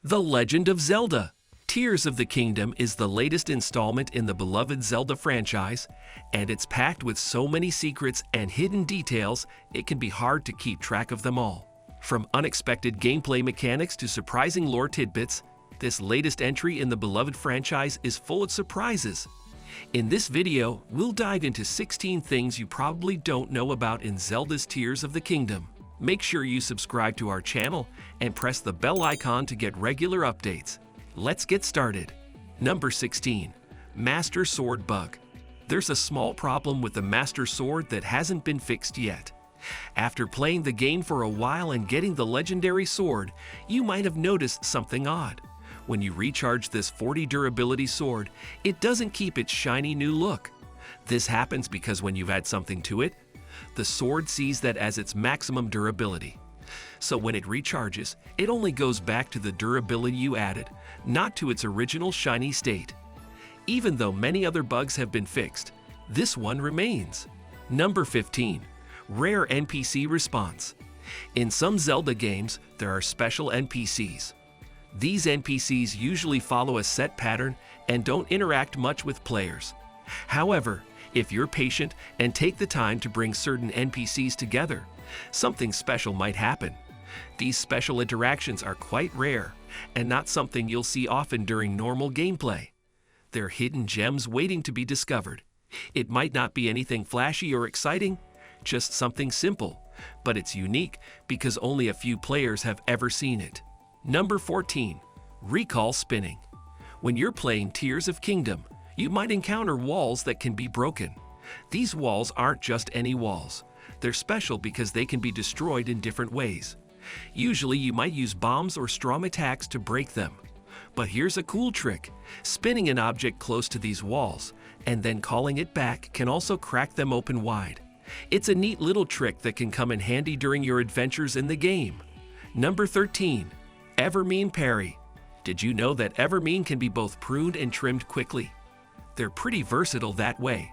The Legend of Zelda. Tears of the Kingdom is the latest installment in the beloved Zelda franchise, and it's packed with so many secrets and hidden details it can be hard to keep track of them all. From unexpected gameplay mechanics to surprising lore tidbits, this latest entry in the beloved franchise is full of surprises. In this video, we'll dive into 16 things you probably don't know about in Zelda's Tears of the Kingdom. Make sure you subscribe to our channel and press the bell icon to get regular updates. Let's get started. Number 16. Master Sword Bug. There's a small problem with the Master Sword that hasn't been fixed yet. After playing the game for a while and getting the legendary sword, you might have noticed something odd. When you recharge this 40 durability sword, it doesn't keep its shiny new look. This happens because when you add something to it, the sword sees that as its maximum durability. So when it recharges, it only goes back to the durability you added, not to its original shiny state. Even though many other bugs have been fixed, this one remains. Number 15. Rare NPC response. In some Zelda games, there are special NPCs. These NPCs usually follow a set pattern and don't interact much with players. However, if you're patient and take the time to bring certain NPCs together, something special might happen. These special interactions are quite rare and not something you'll see often during normal gameplay. They're hidden gems waiting to be discovered. It might not be anything flashy or exciting, just something simple, but it's unique because only a few players have ever seen it. Number 14. Recall spinning. When you're playing Tears of Kingdom, you might encounter walls that can be broken. These walls aren't just any walls. They're special because they can be destroyed in different ways. Usually you might use bombs or strong attacks to break them. But here's a cool trick. Spinning an object close to these walls and then calling it back can also crack them open wide. It's a neat little trick that can come in handy during your adventures in the game. Number 13. Evermean Parry. Did you know that Evermean can be both pruned and trimmed quickly? They're pretty versatile that way.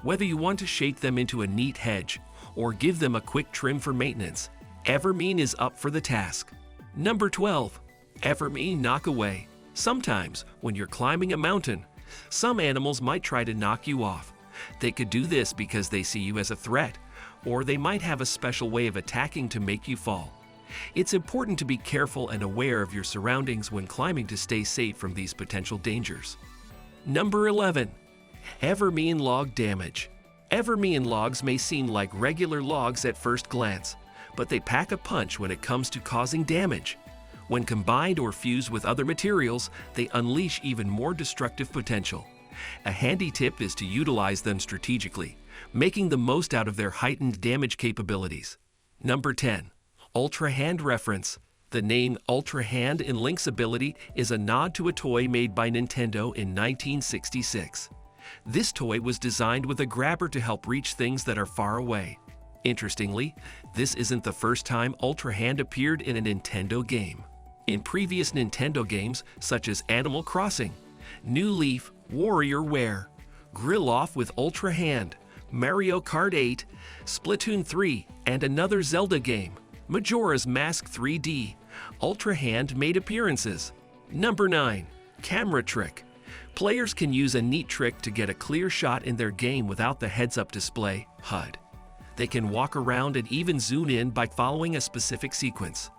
Whether you want to shape them into a neat hedge or give them a quick trim for maintenance, Evermean is up for the task. Number 12. Evermean Knockaway. Sometimes, when you're climbing a mountain, some animals might try to knock you off. They could do this because they see you as a threat, or they might have a special way of attacking to make you fall. It's important to be careful and aware of your surroundings when climbing to stay safe from these potential dangers. Number 11. Evermean Log Damage. Evermean logs may seem like regular logs at first glance, but they pack a punch when it comes to causing damage. When combined or fused with other materials, they unleash even more destructive potential. A handy tip is to utilize them strategically, making the most out of their heightened damage capabilities. Number 10. Ultra Hand Reference. The name Ultra Hand in Link's ability is a nod to a toy made by Nintendo in 1966. This toy was designed with a grabber to help reach things that are far away. Interestingly, this isn't the first time Ultra Hand appeared in a Nintendo game. In previous Nintendo games, such as Animal Crossing, New Leaf, WarioWare, Grill Off with Ultra Hand, Mario Kart 8, Splatoon 3, and another Zelda game, Majora's Mask 3D, Ultra Hand made appearances. Number 9. Camera Trick. Players can use a neat trick to get a clear shot in their game without the heads-up display, HUD. They can walk around and even zoom in by following a specific sequence.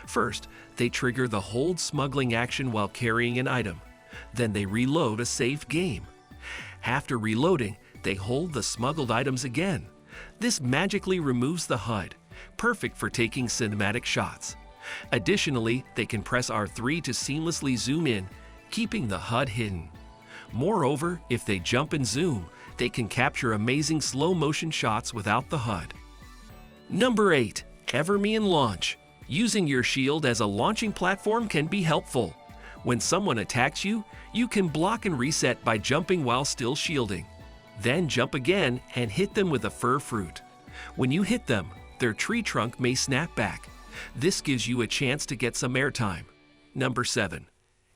First, they trigger the hold smuggling action while carrying an item. Then they reload a safe game. After reloading, they hold the smuggled items again. This magically removes the HUD, perfect for taking cinematic shots. Additionally, they can press R3 to seamlessly zoom in, keeping the HUD hidden. Moreover, if they jump and zoom, they can capture amazing slow-motion shots without the HUD. Number 8. Evermean Launch. Using your shield as a launching platform can be helpful. When someone attacks you, you can block and reset by jumping while still shielding. Then jump again and hit them with a fir fruit. When you hit them, their tree trunk may snap back. This gives you a chance to get some airtime. Number 7.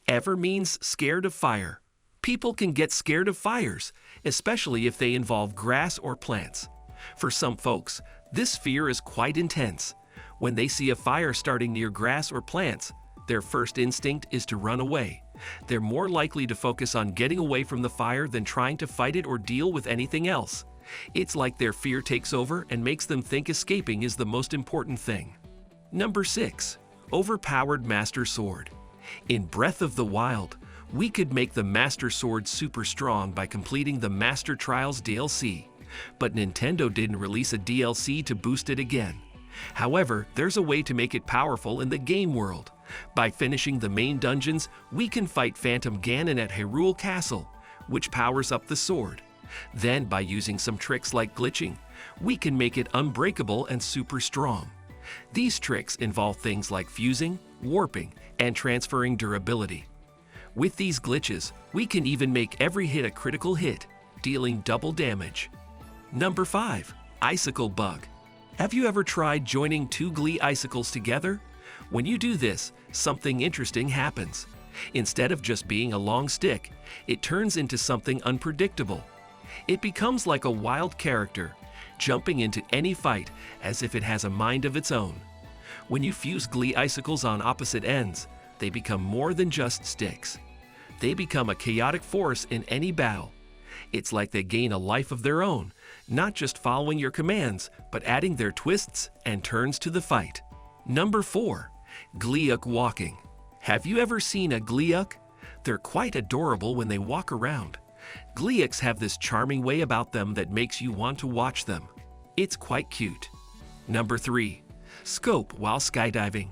Evermean's Scared of Fire. People can get scared of fires, especially if they involve grass or plants. For some folks, this fear is quite intense. When they see a fire starting near grass or plants, their first instinct is to run away. They're more likely to focus on getting away from the fire than trying to fight it or deal with anything else. It's like their fear takes over and makes them think escaping is the most important thing. Number 6. Overpowered Master Sword. In Breath of the Wild, we could make the Master Sword super strong by completing the Master Trials DLC, but Nintendo didn't release a DLC to boost it again. However, there's a way to make it powerful in the game world. By finishing the main dungeons, we can fight Phantom Ganon at Hyrule Castle, which powers up the sword. Then, by using some tricks like glitching, we can make it unbreakable and super strong. These tricks involve things like fusing, warping, and transferring durability. With these glitches, we can even make every hit a critical hit, dealing double damage. Number 5. Icicle Bug. Have you ever tried joining 2 Glee icicles together? When you do this, something interesting happens. Instead of just being a long stick, it turns into something unpredictable. It becomes like a wild character, jumping into any fight as if it has a mind of its own. When you fuse Glee icicles on opposite ends, they become more than just sticks. They become a chaotic force in any battle. It's like they gain a life of their own, not just following your commands, but adding their twists and turns to the fight. Number 4. Gleeok Walking. Have you ever seen a Gleeok? They're quite adorable when they walk around. Gleeoks have this charming way about them that makes you want to watch them. It's quite cute. Number 3. Scope while skydiving.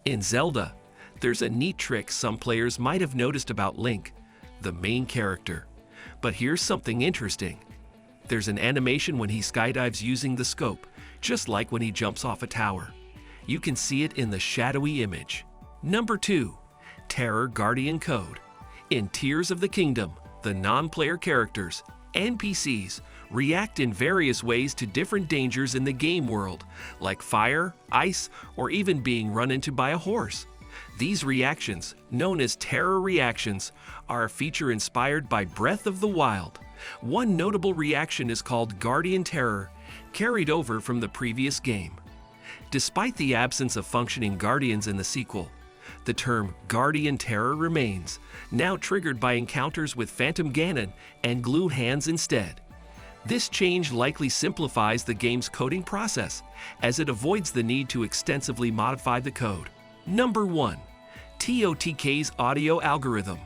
In Zelda, there's a neat trick some players might have noticed about Link, the main character. But here's something interesting. There's an animation when he skydives using the scope, just like when he jumps off a tower. You can see it in the shadowy image. Number 2. Terror Guardian Code. In Tears of the Kingdom, the non-player characters, NPCs, react in various ways to different dangers in the game world, like fire, ice, or even being run into by a horse. These reactions, known as terror reactions, are a feature inspired by Breath of the Wild. One notable reaction is called Guardian Terror, carried over from the previous game. Despite the absence of functioning guardians in the sequel, the term Guardian Terror remains, now triggered by encounters with Phantom Ganon and Glue Hands instead. This change likely simplifies the game's coding process, as it avoids the need to extensively modify the code. Number 1. TOTK's audio algorithm.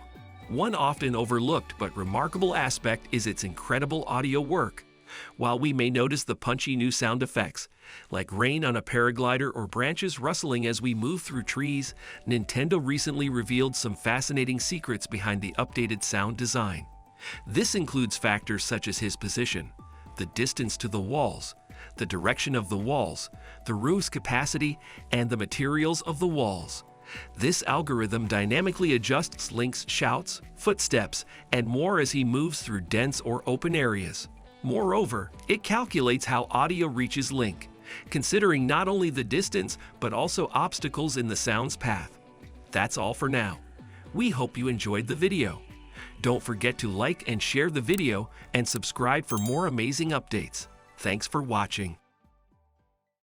One often overlooked but remarkable aspect is its incredible audio work. While we may notice the punchy new sound effects, like rain on a paraglider or branches rustling as we move through trees, Nintendo recently revealed some fascinating secrets behind the updated sound design. This includes factors such as his position, the distance to the walls, the direction of the walls, the room's capacity, and the materials of the walls. This algorithm dynamically adjusts Link's shouts, footsteps, and more as he moves through dense or open areas. Moreover, it calculates how audio reaches Link, considering not only the distance but also obstacles in the sound's path. That's all for now. We hope you enjoyed the video. Don't forget to like and share the video and subscribe for more amazing updates. Thanks for watching.